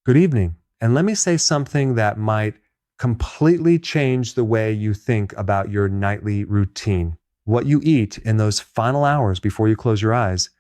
Good evening. And let me say something that might completely change the way you think about your nightly routine. What you eat in those final hours before you close your eyes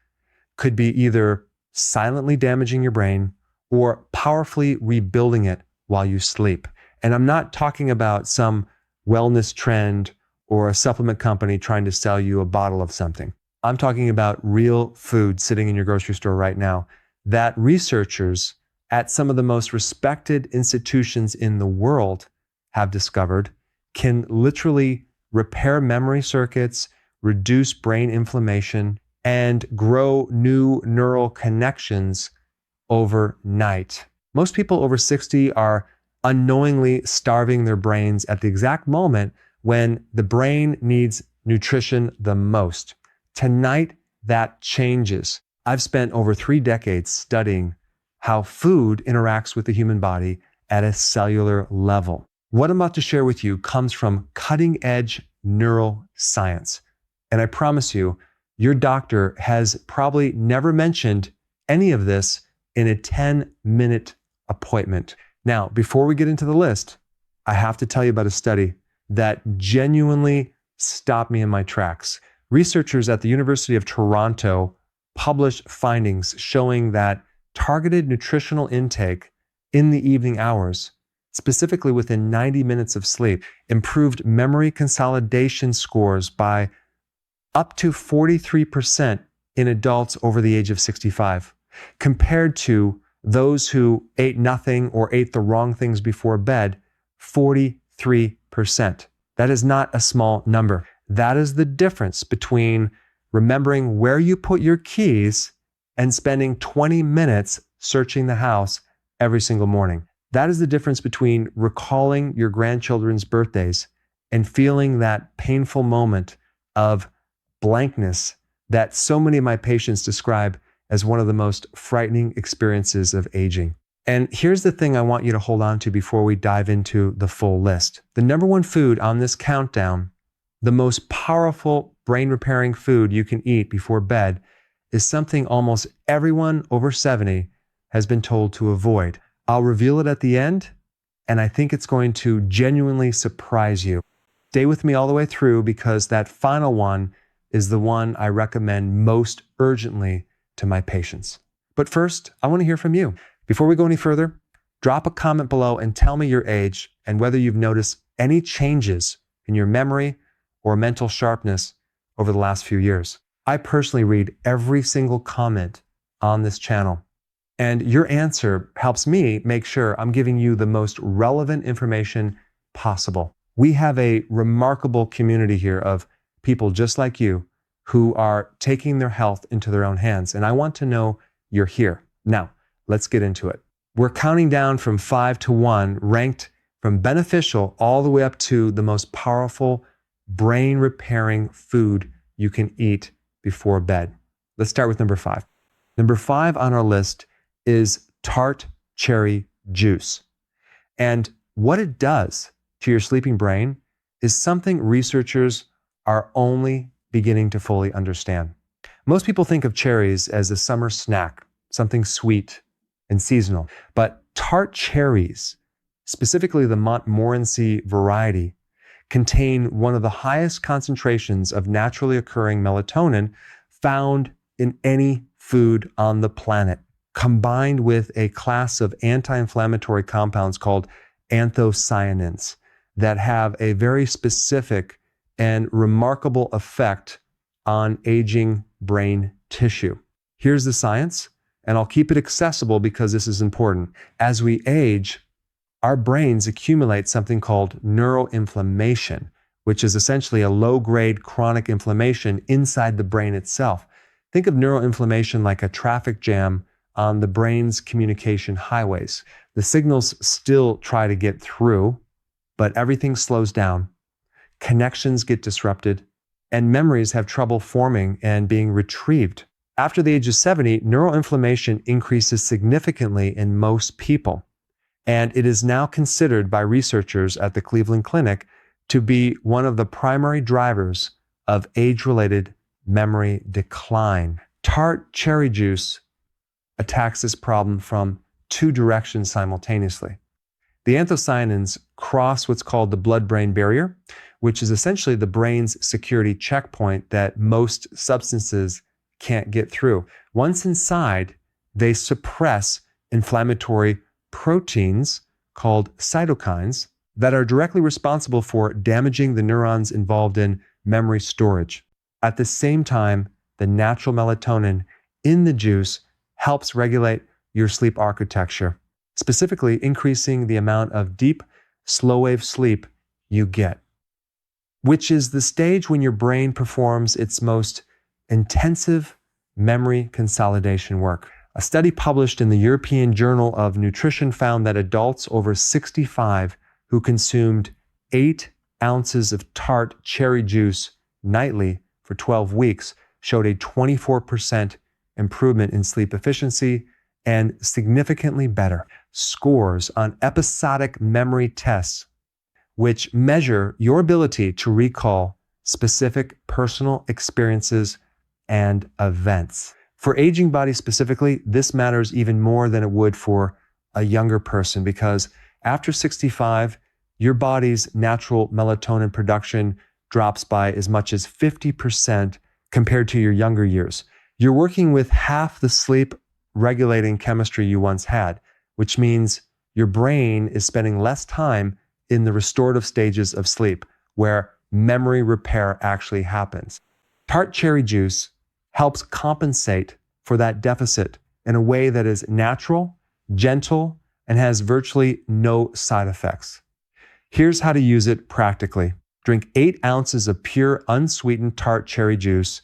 could be either silently damaging your brain or powerfully rebuilding it while you sleep. And I'm not talking about some wellness trend or a supplement company trying to sell you a bottle of something. I'm talking about real food sitting in your grocery store right now that researchers at some of the most respected institutions in the world have discovered can literally repair memory circuits, reduce brain inflammation, and grow new neural connections overnight. Most people over 60 are unknowingly starving their brains at the exact moment when the brain needs nutrition the most. Tonight, that changes. I've spent over 3 decades studying how food interacts with the human body at a cellular level. What I'm about to share with you comes from cutting-edge neuroscience. And I promise you, your doctor has probably never mentioned any of this in a 10-minute appointment. Now, before we get into the list, I have to tell you about a study that genuinely stopped me in my tracks. Researchers at the University of Toronto published findings showing that targeted nutritional intake in the evening hours, specifically within 90 minutes of sleep, improved memory consolidation scores by up to 43% in adults over the age of 65, compared to those who ate nothing or ate the wrong things before bed, 43%. That is not a small number. That is the difference between remembering where you put your keys and spending 20 minutes searching the house every single morning. That is the difference between recalling your grandchildren's birthdays and feeling that painful moment of blankness that so many of my patients describe as one of the most frightening experiences of aging. And here's the thing I want you to hold on to before we dive into the full list. The number one food on this countdown, the most powerful brain repairing food you can eat before bed, is something almost everyone over 70 has been told to avoid. I'll reveal it at the end, and I think it's going to genuinely surprise you. Stay with me all the way through because that final one is the one I recommend most urgently to my patients. But first, I want to hear from you. Before we go any further, drop a comment below and tell me your age and whether you've noticed any changes in your memory or mental sharpness over the last few years. I personally read every single comment on this channel, and your answer helps me make sure I'm giving you the most relevant information possible. We have a remarkable community here of people just like you who are taking their health into their own hands, and I want to know you're here. Now, let's get into it. We're counting down from 5 to 1, ranked from beneficial all the way up to the most powerful brain repairing food you can eat before bed. Let's start with number 5. Number 5 on our list is Tart cherry juice. And what it does to your sleeping brain is something researchers are only beginning to fully understand. Most people think of cherries as a summer snack, something sweet and seasonal. But Tart cherries, specifically the Montmorency variety, contain one of the highest concentrations of naturally occurring melatonin found in any food on the planet, combined with a class of anti-inflammatory compounds called anthocyanins that have a very specific and remarkable effect on aging brain tissue. Here's the science, and I'll keep it accessible because this is important. As we age, our brains accumulate something called neuroinflammation, which is essentially a low-grade chronic inflammation inside the brain itself. Think of neuroinflammation like a traffic jam on the brain's communication highways. The signals still try to get through, but everything slows down. Connections get disrupted, and memories have trouble forming and being retrieved. After the age of 70, neuroinflammation increases significantly in most people. And it is now considered by researchers at the Cleveland Clinic to be one of the primary drivers of age-related memory decline. Tart cherry juice attacks this problem from two directions simultaneously. The anthocyanins cross what's called the blood-brain barrier, which is essentially the brain's security checkpoint that most substances can't get through. Once inside, they suppress inflammatory proteins called cytokines that are directly responsible for damaging the neurons involved in memory storage. At the same time, the natural melatonin in the juice helps regulate your sleep architecture, specifically increasing the amount of deep, slow-wave sleep you get, which is the stage when your brain performs its most intensive memory consolidation work. A study published in the European Journal of Nutrition found that adults over 65 who consumed 8 ounces of Tart cherry juice nightly for 12 weeks showed a 24% improvement in sleep efficiency and significantly better scores on episodic memory tests, which measure your ability to recall specific personal experiences and events. For aging bodies specifically, this matters even more than it would for a younger person because after 65, your body's natural melatonin production drops by as much as 50% compared to your younger years. You're working with half the sleep regulating chemistry you once had, which means your brain is spending less time in the restorative stages of sleep, where memory repair actually happens. Tart cherry juice helps compensate for that deficit in a way that is natural, gentle, and has virtually no side effects. Here's how to use it practically. Drink 8 ounces of pure, unsweetened Tart cherry juice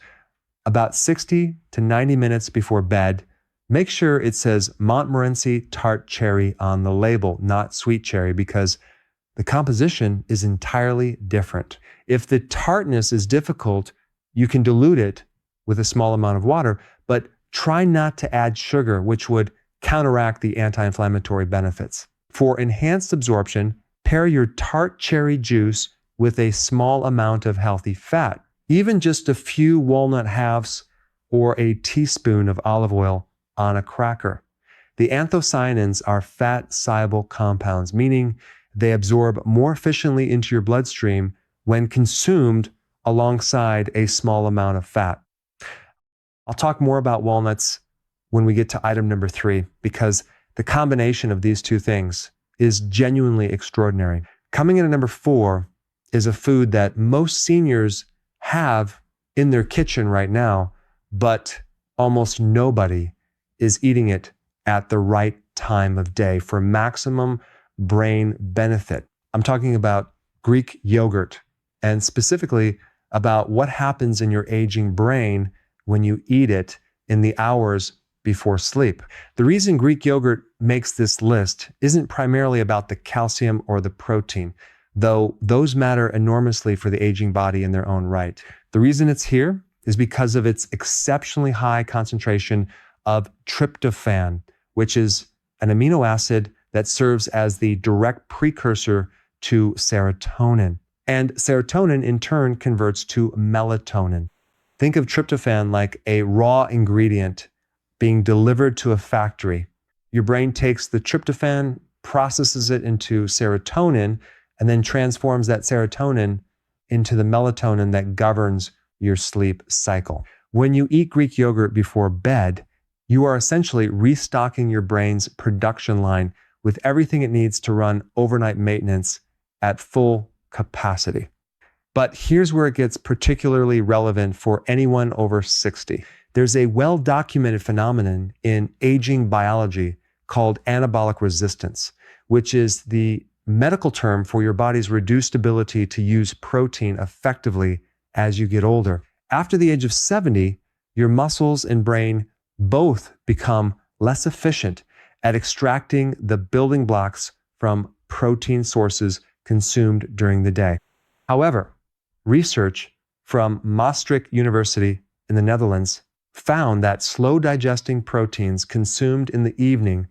about 60 to 90 minutes before bed. Make sure it says Montmorency Tart Cherry on the label, not sweet cherry, because the composition is entirely different. If the tartness is difficult, you can dilute it with a small amount of water, but try not to add sugar, which would counteract the anti-inflammatory benefits. For enhanced absorption, pair your Tart cherry juice with a small amount of healthy fat, even just a few walnut halves or a teaspoon of olive oil on a cracker. The anthocyanins are fat-soluble compounds, meaning they absorb more efficiently into your bloodstream when consumed alongside a small amount of fat. I'll talk more about walnuts when we get to item number 3, because the combination of these two things is genuinely extraordinary. Coming in at number 4 is a food that most seniors have in their kitchen right now, but almost nobody is eating it at the right time of day for maximum brain benefit. I'm talking about Greek yogurt, and specifically about what happens in your aging brain when you eat it in the hours before sleep. The reason Greek yogurt makes this list isn't primarily about the calcium or the protein, though those matter enormously for the aging body in their own right. The reason it's here is because of its exceptionally high concentration of tryptophan, which is an amino acid that serves as the direct precursor to serotonin. And serotonin in turn converts to melatonin. Think of tryptophan like a raw ingredient being delivered to a factory. Your brain takes the tryptophan, processes it into serotonin, and then transforms that serotonin into the melatonin that governs your sleep cycle. When you eat Greek yogurt before bed, you are essentially restocking your brain's production line with everything it needs to run overnight maintenance at full capacity. But here's where it gets particularly relevant for anyone over 60. There's a well-documented phenomenon in aging biology called anabolic resistance, which is the medical term for your body's reduced ability to use protein effectively as you get older. After the age of 70, your muscles and brain both become less efficient at extracting the building blocks from protein sources consumed during the day. However, research from Maastricht University in the Netherlands found that slow digesting proteins consumed in the evening,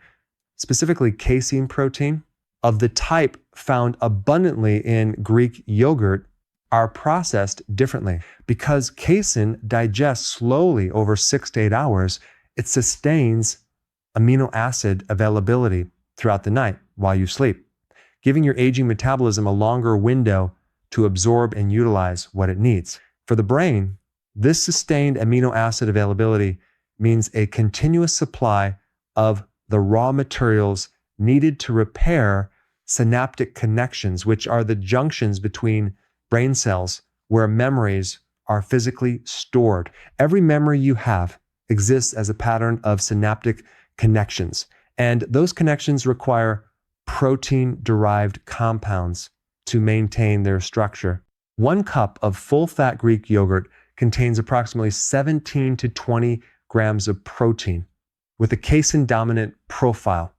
specifically casein protein, of the type found abundantly in Greek yogurt, are processed differently. Because casein digests slowly over 6 to 8 hours, it sustains amino acid availability throughout the night while you sleep, giving your aging metabolism a longer window to absorb and utilize what it needs. For the brain, this sustained amino acid availability means a continuous supply of the raw materials needed to repair synaptic connections, which are the junctions between brain cells where memories are physically stored. Every memory you have exists as a pattern of synaptic connections, and those connections require protein-derived compounds to maintain their structure. 1 cup of full-fat Greek yogurt contains approximately 17 to 20 grams of protein with a casein-dominant profile,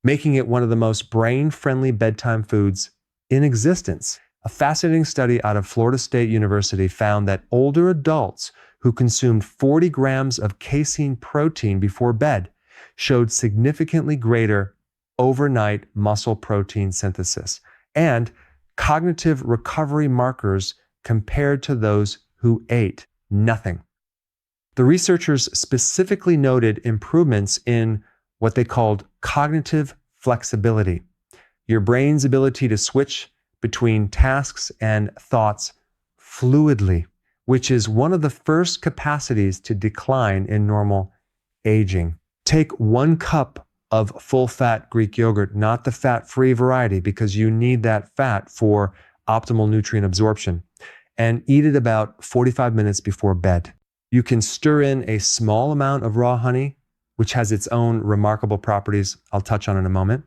making it one of the most brain-friendly bedtime foods in existence. A fascinating study out of Florida State University found that older adults who consumed 40 grams of casein protein before bed showed significantly greater overnight muscle protein synthesis and cognitive recovery markers compared to those who ate nothing. The researchers specifically noted improvements in what they called cognitive flexibility, your brain's ability to switch between tasks and thoughts fluidly, which is one of the first capacities to decline in normal aging. Take 1 cup of full-fat Greek yogurt, not the fat-free variety, because you need that fat for optimal nutrient absorption, and eat it about 45 minutes before bed. You can stir in a small amount of raw honey, which has its own remarkable properties I'll touch on in a moment,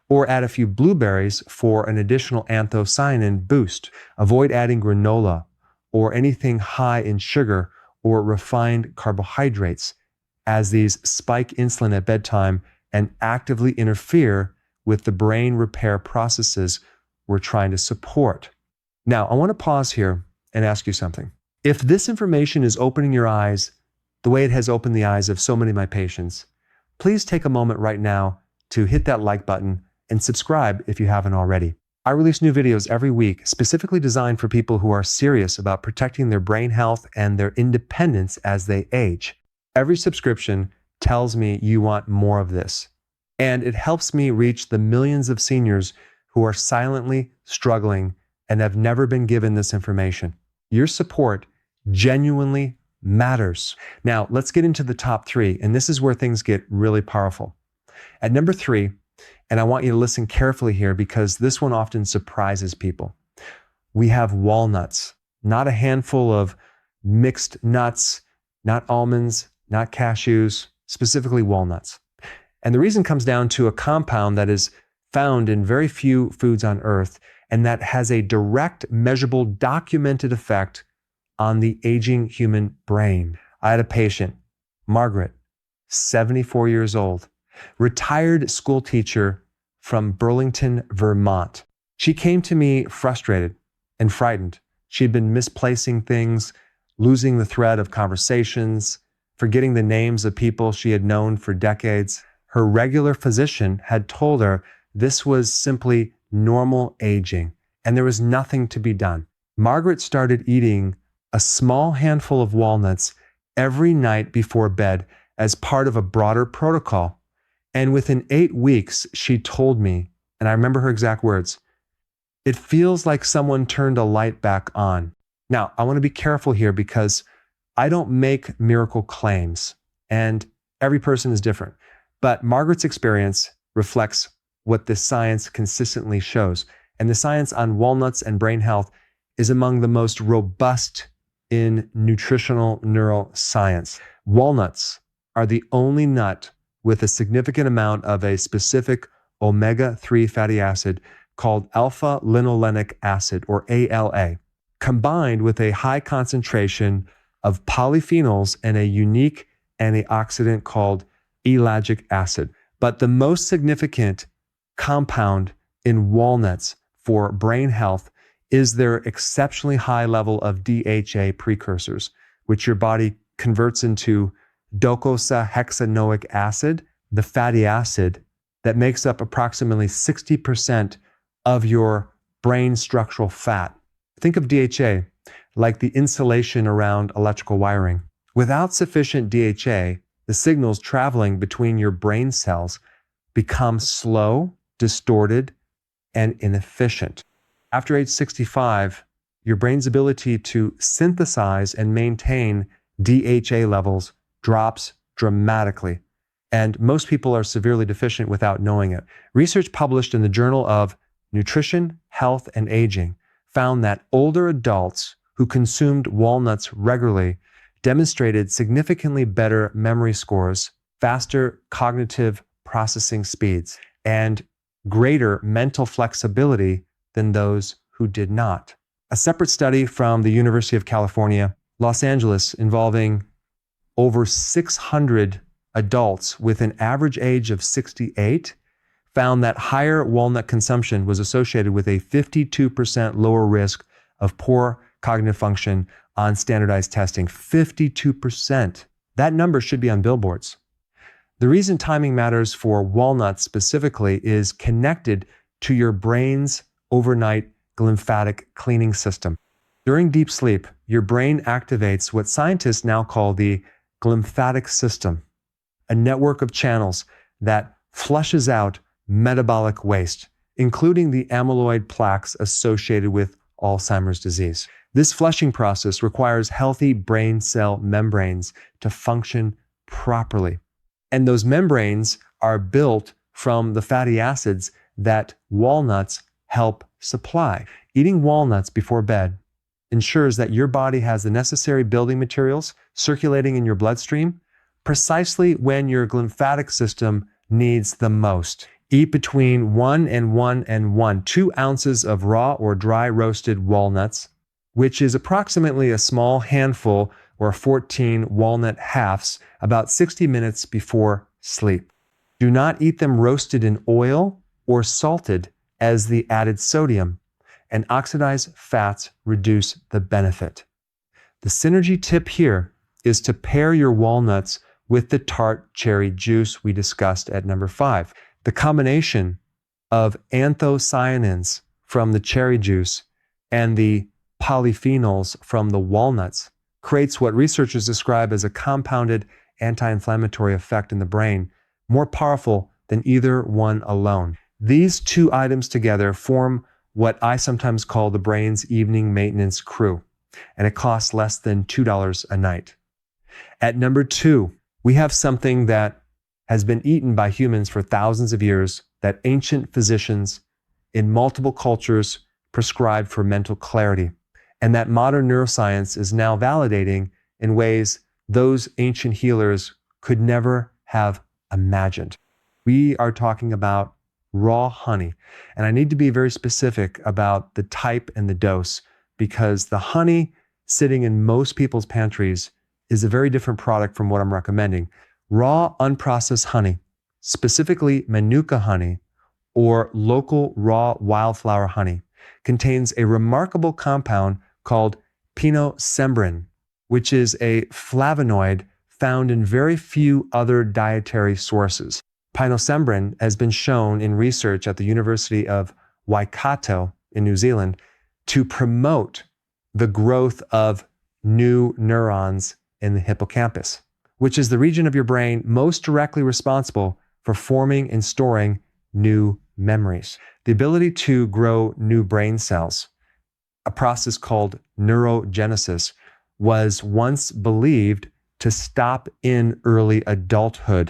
or add a few blueberries for an additional anthocyanin boost. Avoid adding granola or anything high in sugar or refined carbohydrates, as these spike insulin at bedtime and actively interfere with the brain repair processes we're trying to support. Now, I want to pause here and ask you something. If this information is opening your eyes the way it has opened the eyes of so many of my patients, please take a moment right now to hit that like button and subscribe if you haven't already. I release new videos every week specifically designed for people who are serious about protecting their brain health and their independence as they age. Every subscription tells me you want more of this, and it helps me reach the millions of seniors who are silently struggling and have never been given this information. Your support genuinely matters. Now, let's get into the top 3, and this is where things get really powerful. At number 3, and I want you to listen carefully here because this one often surprises people, we have walnuts, not a handful of mixed nuts, not almonds, not cashews, specifically walnuts. And the reason comes down to a compound that is found in very few foods on earth and that has a direct, measurable, documented effect on the aging human brain. I had a patient, Margaret, 74 years old, retired school teacher from Burlington, Vermont. She came to me frustrated and frightened. She had been misplacing things, losing the thread of conversations, forgetting the names of people she had known for decades. Her regular physician had told her this was simply normal aging, and there was nothing to be done. Margaret started eating a small handful of walnuts every night before bed as part of a broader protocol. And within 8 weeks, she told me, and I remember her exact words, "It feels like someone turned a light back on." Now, I want to be careful here because I don't make miracle claims, and every person is different. But Margaret's experience reflects what the science consistently shows. And the science on walnuts and brain health is among the most robust in nutritional neuroscience. Walnuts are the only nut with a significant amount of a specific omega-3 fatty acid called alpha-linolenic acid, or ALA, combined with a high concentration of polyphenols and a unique antioxidant called ellagic acid. But the most significant compound in walnuts for brain health is their exceptionally high level of DHA precursors, which your body converts into docosahexaenoic acid, the fatty acid that makes up approximately 60% of your brain structural fat. Think of DHA like the insulation around electrical wiring. Without sufficient DHA, the signals traveling between your brain cells become slow, distorted, and inefficient. After age 65, your brain's ability to synthesize and maintain DHA levels drops dramatically, and most people are severely deficient without knowing it. Research published in the Journal of Nutrition, Health, and Aging found that older adults who consumed walnuts regularly demonstrated significantly better memory scores, faster cognitive processing speeds, and greater mental flexibility than those who did not. A separate study from the University of California, Los Angeles, involving over 600 adults with an average age of 68, found that higher walnut consumption was associated with a 52% lower risk of poor cognitive function on standardized testing. 52%. That number should be on billboards. The reason timing matters for walnuts specifically is connected to your brain's overnight glymphatic cleaning system. During deep sleep, your brain activates what scientists now call the glymphatic system, a network of channels that flushes out metabolic waste, including the amyloid plaques associated with Alzheimer's disease. This flushing process requires healthy brain cell membranes to function properly. And those membranes are built from the fatty acids that walnuts help supply. Eating walnuts before bed ensures that your body has the necessary building materials circulating in your bloodstream precisely when your glymphatic system needs the most. Eat between 1 and 1 and 1, 2 ounces of raw or dry roasted walnuts, which is approximately a small handful or 14 walnut halves, about 60 minutes before sleep. Do not eat them roasted in oil or salted, as the added sodium and oxidized fats reduce the benefit. The synergy tip here is to pair your walnuts with the Tart cherry juice we discussed at number 5. The combination of anthocyanins from the cherry juice and the polyphenols from the walnuts creates what researchers describe as a compounded anti-inflammatory effect in the brain, more powerful than either one alone. These two items together form what I sometimes call the brain's evening maintenance crew, and it costs less than $2 a night. At number 2, we have something that has been eaten by humans for thousands of years that ancient physicians in multiple cultures prescribed for mental clarity, and that modern neuroscience is now validating in ways those ancient healers could never have imagined. We are talking about raw honey, and I need to be very specific about the type and the dose, because the honey sitting in most people's pantries is a very different product from what I'm recommending. Raw, unprocessed honey, specifically Manuka honey or local raw wildflower honey, contains a remarkable compound called pinosembrin, which is a flavonoid found in very few other dietary sources. Pinosembrin has been shown in research at the University of Waikato in New Zealand to promote the growth of new neurons in the hippocampus, which is the region of your brain most directly responsible for forming and storing new memories. The ability to grow new brain cells, a process called neurogenesis, was once believed to stop in early adulthood.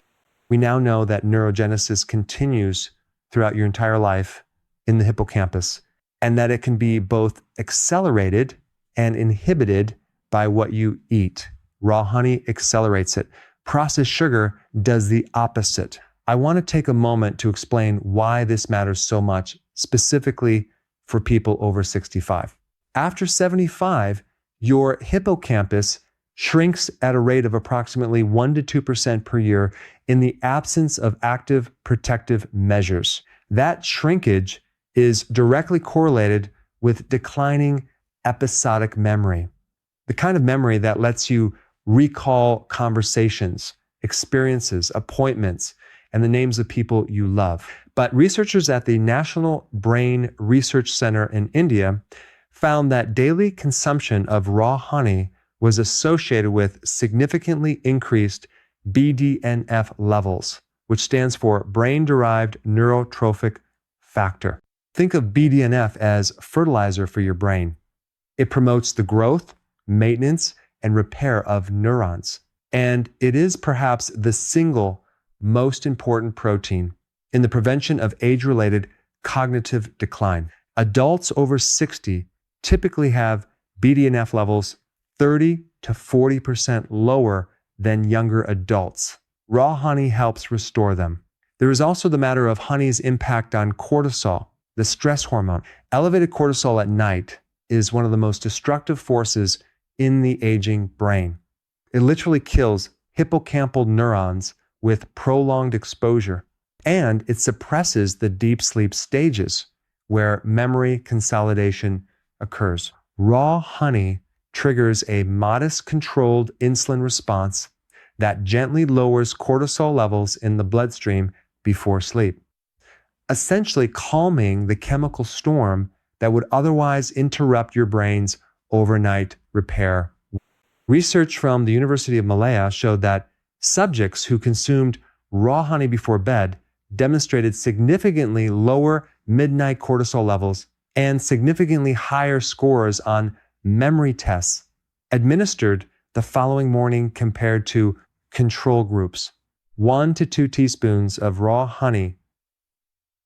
We now know that neurogenesis continues throughout your entire life in the hippocampus, and that it can be both accelerated and inhibited by what you eat. Raw honey accelerates it. Processed sugar does the opposite. I want to take a moment to explain why this matters so much, specifically for people over 65. After 75, your hippocampus shrinks at a rate of approximately 1 to 2% per year in the absence of active protective measures. That shrinkage is directly correlated with declining episodic memory, the kind of memory that lets you recall conversations, experiences, appointments, and the names of people you love. But researchers at the National Brain Research Center in India found that daily consumption of raw honey was associated with significantly increased BDNF levels, which stands for brain-derived neurotrophic factor. Think of BDNF as fertilizer for your brain. It promotes the growth, maintenance, and repair of neurons. And it is perhaps the single most important protein in the prevention of age-related cognitive decline. Adults over 60 typically have BDNF levels 30 to 40% lower than younger adults. Raw honey helps restore them. There is also the matter of honey's impact on cortisol, the stress hormone. Elevated cortisol at night is one of the most destructive forces in the aging brain. It literally kills hippocampal neurons with prolonged exposure, and it suppresses the deep sleep stages where memory consolidation occurs. Raw honey triggers a modest controlled insulin response that gently lowers cortisol levels in the bloodstream before sleep, essentially calming the chemical storm that would otherwise interrupt your brain's overnight repair. Research from the University of Malaya showed that subjects who consumed raw honey before bed demonstrated significantly lower midnight cortisol levels and significantly higher scores on memory tests administered the following morning compared to control groups. 1 to 2 teaspoons of raw honey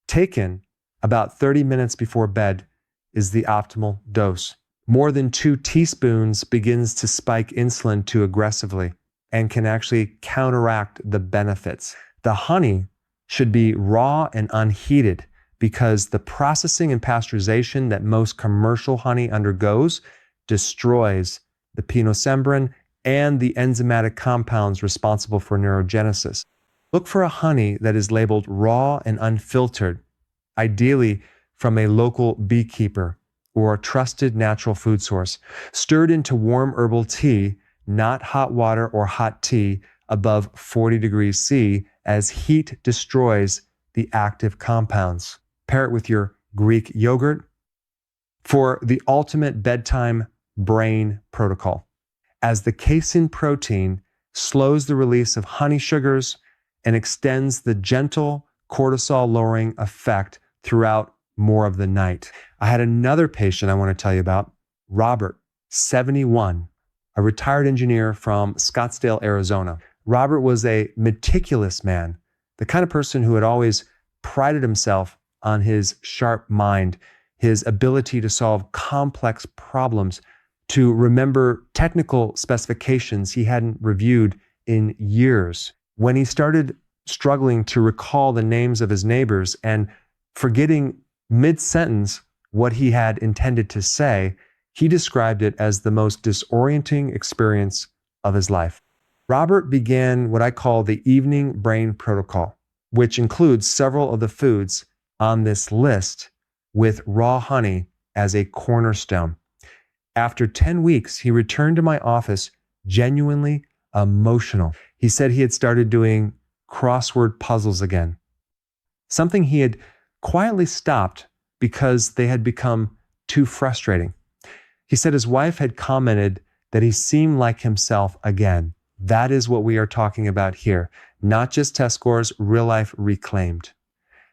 taken about 30 minutes before bed is the optimal dose. More than 2 teaspoons begins to spike insulin too aggressively and can actually counteract the benefits. The honey should be raw and unheated because the processing and pasteurization that most commercial honey undergoes destroys the pinosembrin and the enzymatic compounds responsible for neurogenesis. Look for a honey that is labeled raw and unfiltered, ideally from a local beekeeper or a trusted natural food source, stirred into warm herbal tea, not hot water or hot tea above 40 degrees C, as heat destroys the active compounds. Pair it with your Greek yogurt for the ultimate bedtime brain protocol, as the casein protein slows the release of honey sugars and extends the gentle cortisol-lowering effect throughout more of the night. I had another patient I want to tell you about, Robert, 71, a retired engineer from Scottsdale, Arizona. Robert was a meticulous man, the kind of person who had always prided himself on his sharp mind, his ability to solve complex problems, to remember technical specifications he hadn't reviewed in years. When he started struggling to recall the names of his neighbors and forgetting mid-sentence what he had intended to say, he described it as the most disorienting experience of his life. Robert began what I call the evening brain protocol, which includes several of the foods on this list with raw honey as a cornerstone. After 10 weeks, he returned to my office genuinely emotional. He said he had started doing crossword puzzles again, something he had quietly stopped because they had become too frustrating. He said his wife had commented that he seemed like himself again. That is what we are talking about here, not just test scores, real life reclaimed.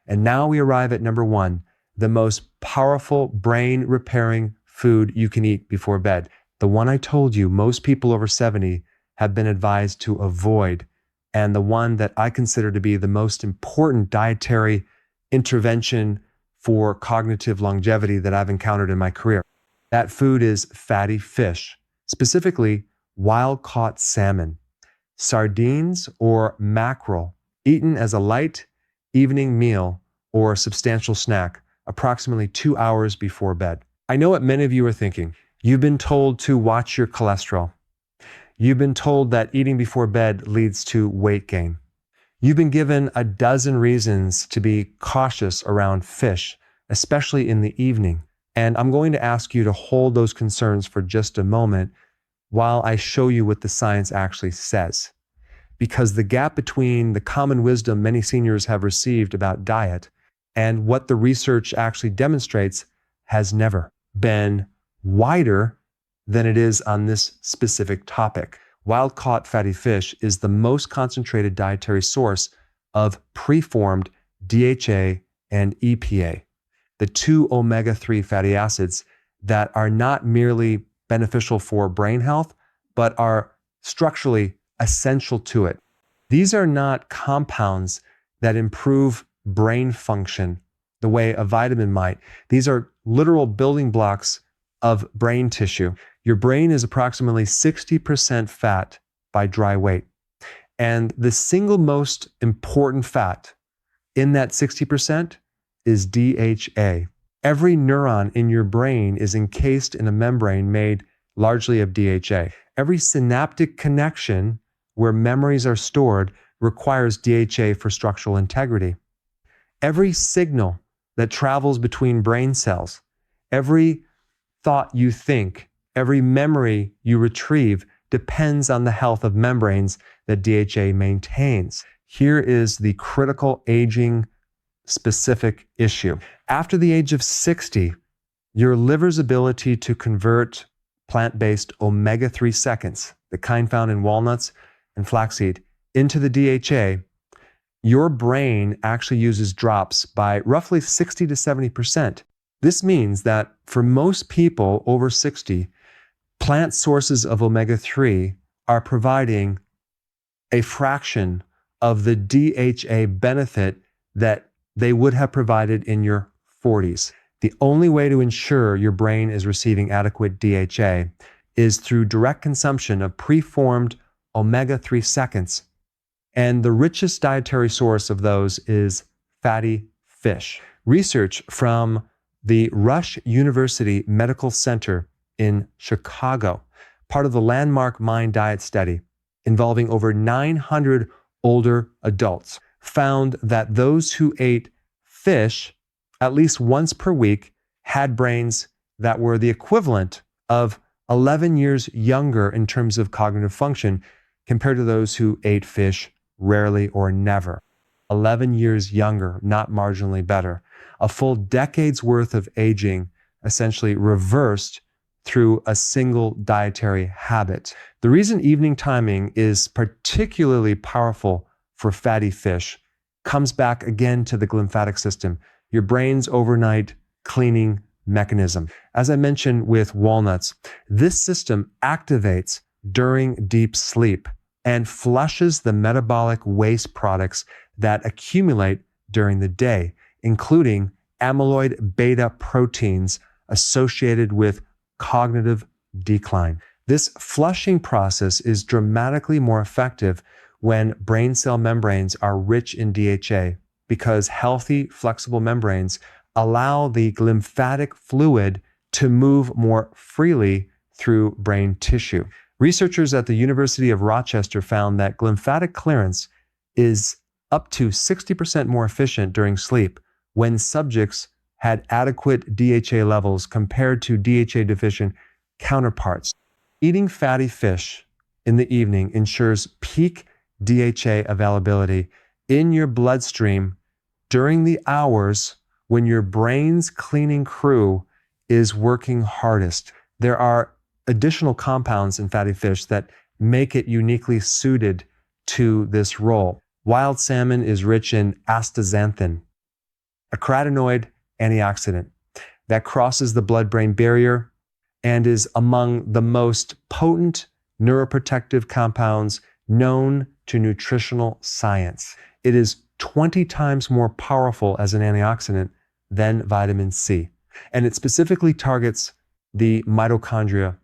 And now we arrive at number 1, the most powerful brain repairing food you can eat before bed. The one I told you most people over 70 have been advised to avoid, and the one that I consider to be the most important dietary intervention for cognitive longevity that I've encountered in my career. That food is fatty fish, specifically wild-caught salmon, sardines or mackerel, eaten as a light evening meal or substantial snack approximately 2 hours before bed. I know what many of you are thinking. You've been told to watch your cholesterol. You've been told that eating before bed leads to weight gain. You've been given a dozen reasons to be cautious around fish, especially in the evening. And I'm going to ask you to hold those concerns for just a moment while I show you what the science actually says. Because the gap between the common wisdom many seniors have received about diet and what the research actually demonstrates has never been wider than it is on this specific topic. Wild-caught fatty fish is the most concentrated dietary source of preformed DHA and EPA, the two omega-3 fatty acids that are not merely beneficial for brain health, but are structurally essential to it. These are not compounds that improve brain function the way a vitamin might. These are literal building blocks of brain tissue. Your brain is approximately 60% fat by dry weight. And the single most important fat in that 60% is DHA. Every neuron in your brain is encased in a membrane made largely of DHA. Every synaptic connection where memories are stored requires DHA for structural integrity. Every signal that travels between brain cells, every thought you think, every memory you retrieve depends on the health of membranes that DHA maintains. Here is the critical aging specific issue. After the age of 60, your liver's ability to convert plant-based omega-3 seconds, the kind found in walnuts and flaxseed, into the DHA, your brain actually uses drops by roughly 60 to 70%. This means that for most people over 60, plant sources of omega-3 are providing a fraction of the DHA benefit that they would have provided in your 40s. The only way to ensure your brain is receiving adequate DHA is through direct consumption of preformed omega-3 seconds. And the richest dietary source of those is fatty fish. Research from the Rush University Medical Center in Chicago, part of the landmark Mind Diet study involving over 900 older adults, found that those who ate fish at least once per week had brains that were the equivalent of 11 years younger in terms of cognitive function compared to those who ate fish rarely or never. 11 years younger, not marginally better. A full decade's worth of aging essentially reversed through a single dietary habit. The reason evening timing is particularly powerful for fatty fish comes back again to the glymphatic system, your brain's overnight cleaning mechanism. As I mentioned with walnuts, this system activates during deep sleep and flushes the metabolic waste products that accumulate during the day, including amyloid beta proteins associated with cognitive decline. This flushing process is dramatically more effective when brain cell membranes are rich in DHA because healthy, flexible membranes allow the glymphatic fluid to move more freely through brain tissue. Researchers at the University of Rochester found that glymphatic clearance is up to 60% more efficient during sleep when subjects had adequate DHA levels compared to DHA deficient counterparts. Eating fatty fish in the evening ensures peak DHA availability in your bloodstream during the hours when your brain's cleaning crew is working hardest. There are additional compounds in fatty fish that make it uniquely suited to this role. Wild salmon is rich in astaxanthin, a carotenoid antioxidant that crosses the blood-brain barrier and is among the most potent neuroprotective compounds known to nutritional science. It is 20 times more powerful as an antioxidant than vitamin C, and it specifically targets the mitochondria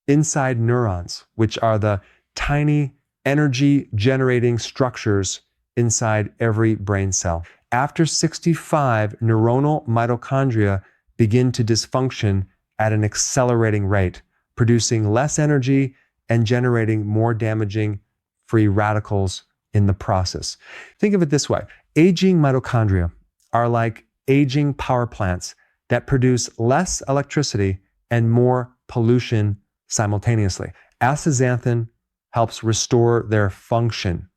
inside neurons, which are the tiny energy-generating structures inside every brain cell. After 65, neuronal mitochondria begin to dysfunction at an accelerating rate, producing less energy and generating more damaging free radicals in the process. Think of it this way. Aging mitochondria are like aging power plants that produce less electricity and more pollution simultaneously. Astaxanthin helps restore their function,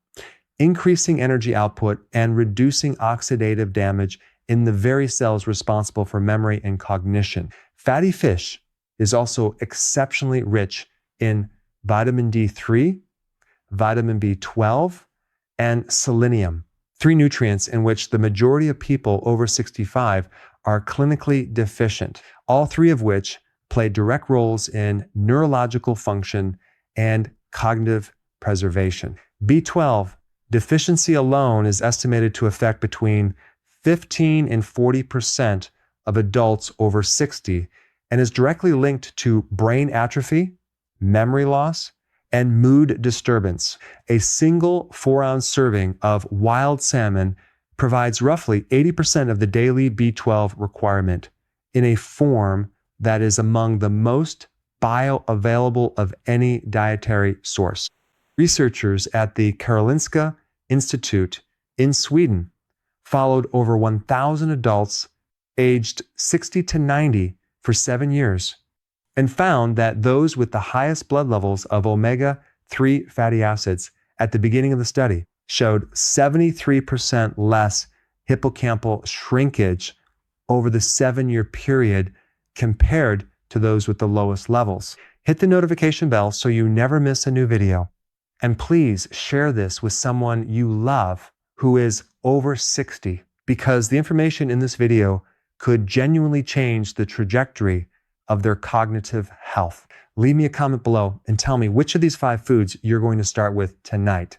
increasing energy output and reducing oxidative damage in the very cells responsible for memory and cognition. Fatty fish is also exceptionally rich in vitamin D3, vitamin B12, and selenium. 3 nutrients in which the majority of people over 65 are clinically deficient, all 3 of which play direct roles in neurological function and cognitive preservation. B12 deficiency alone is estimated to affect between 15 and 40% of adults over 60 and is directly linked to brain atrophy, memory loss, and mood disturbance. A single 4-ounce serving of wild salmon provides roughly 80% of the daily B12 requirement in a form that is among the most bioavailable of any dietary source. Researchers at the Karolinska Institute in Sweden followed over 1,000 adults aged 60 to 90 for 7 years and found that those with the highest blood levels of omega-3 fatty acids at the beginning of the study showed 73% less hippocampal shrinkage over the 7-year period compared to those with the lowest levels. Hit the notification bell so you never miss a new video. And please share this with someone you love who is over 60, because the information in this video could genuinely change the trajectory of their cognitive health. Leave me a comment below and tell me which of these 5 foods you're going to start with tonight.